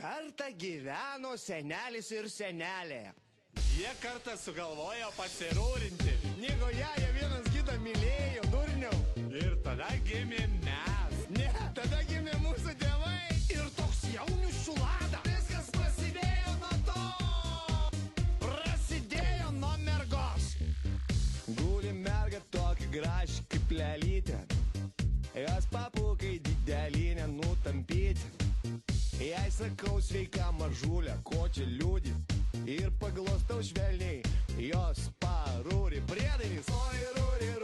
Kartą gyveno senelis ir senelė. Jie kartą sugalvojo pasirūrinti. Knygoje jie vienas kitą mylėjo, durniau. Ir tada gimė mes. Ne, tada gimė mūsų tėvai. Ir toks jaunius šulada. Viskas prasidėjo nuo to. Prasidėjo nuo mergos. Guli merga tokia graži kaip lelytė. Jos papukai didelį nenutampyti. Jei sakau sveika mažulė, ko čia liūdi. Ir paglostau švelniai jos parūri priedainis. Oi, rūri, rūri.